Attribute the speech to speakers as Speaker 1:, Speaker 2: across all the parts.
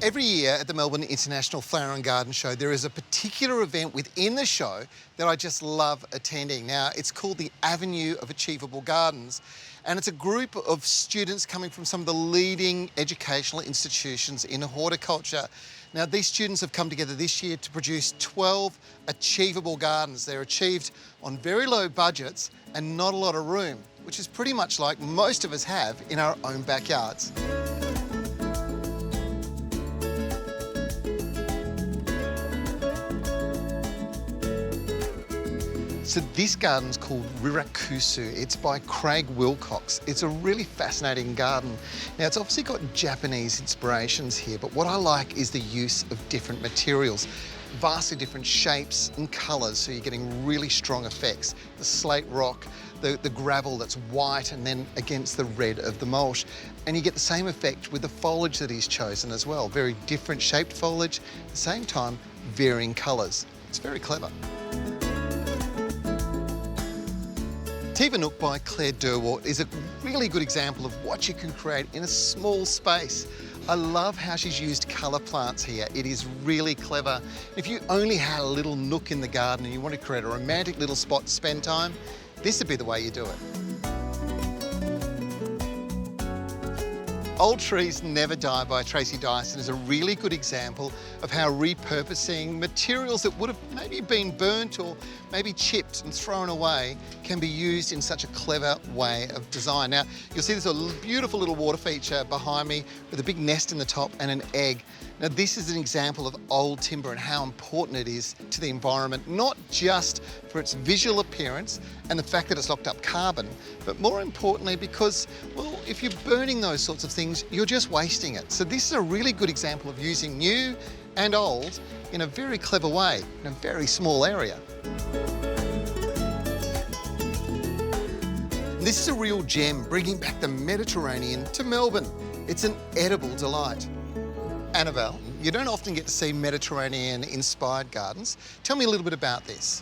Speaker 1: Every year at the Melbourne International Flower and Garden Show, there is a particular event within the show that I just love attending. Now, it's called the Avenue of Achievable Gardens, and it's a group of students coming from some of the leading educational institutions in horticulture. Now, these students have come together this year to produce 12 achievable gardens. They're achieved on very low budgets and not a lot of room, which is pretty much like most of us have in our own backyards. So this garden's called Rirakusu. It's by Craig Wilcox. It's a really fascinating garden. Now, it's obviously got Japanese inspirations here, but what I like is the use of different materials, vastly different shapes and colours, so you're getting really strong effects. The slate rock, the gravel that's white, and then against the red of the mulch. And you get the same effect with the foliage that he's chosen as well. Very different shaped foliage, at the same time, varying colours. It's very clever. Tiva Nook by Claire Derwart is a really good example of what you can create in a small space. I love how she's used colour plants here. It is really clever. If you only had a little nook in the garden and you want to create a romantic little spot to spend time, this would be the way you do it. Old Trees Never Die by Tracy Dyson is a really good example of how repurposing materials that would have maybe been burnt or maybe chipped and thrown away can be used in such a clever way of design. Now, you'll see there's a beautiful little water feature behind me with a big nest in the top and an egg. Now, this is an example of old timber and how important it is to the environment, not just for its visual appearance and the fact that it's locked up carbon, but more importantly because, well, if you're burning those sorts of things, you're just wasting it. So this is a really good example of using new and old in a very clever way, in a very small area. This is a real gem, bringing back the Mediterranean to Melbourne. It's an edible delight. Annabelle, you don't often get to see Mediterranean-inspired gardens. Tell me a little bit about this.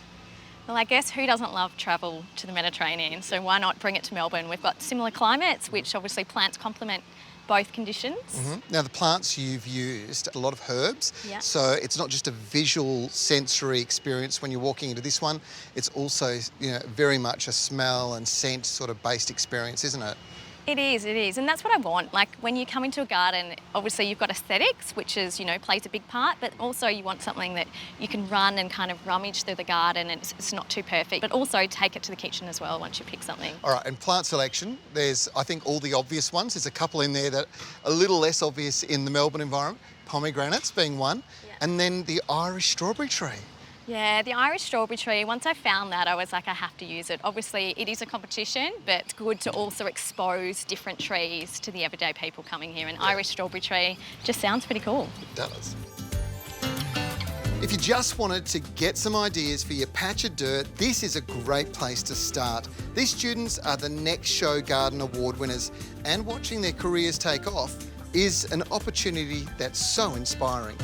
Speaker 2: Well, I guess who doesn't love travel to the Mediterranean? So why not bring it to Melbourne? We've got similar climates, which obviously plants complement both conditions.
Speaker 1: Now, the plants you've used, a lot of herbs,
Speaker 2: Yeah.
Speaker 1: so it's not just a visual sensory experience when you're walking into this one, it's also, very much a smell and scent sort of based experience, isn't it?
Speaker 2: It is, and that's what I want. Like, when you come into a garden, obviously you've got aesthetics, which is, plays a big part, but also you want something that you can run and kind of rummage through the garden and it's not too perfect, but also take it to the kitchen as well once you pick something.
Speaker 1: All right, and plant selection, there's, I think, all the obvious ones. There's a couple in there that are a little less obvious in the Melbourne environment, pomegranates being one, and then the Irish strawberry tree.
Speaker 2: Yeah, the Irish strawberry tree, once I found that, I was like, I have to use it. Obviously, it is a competition, but it's good to also expose different trees to the everyday people coming here. And Irish strawberry tree just sounds pretty cool.
Speaker 1: It does. If you just wanted to get some ideas for your patch of dirt, this is a great place to start. These students are the Next Show Garden Award winners, and watching their careers take off is an opportunity that's so inspiring.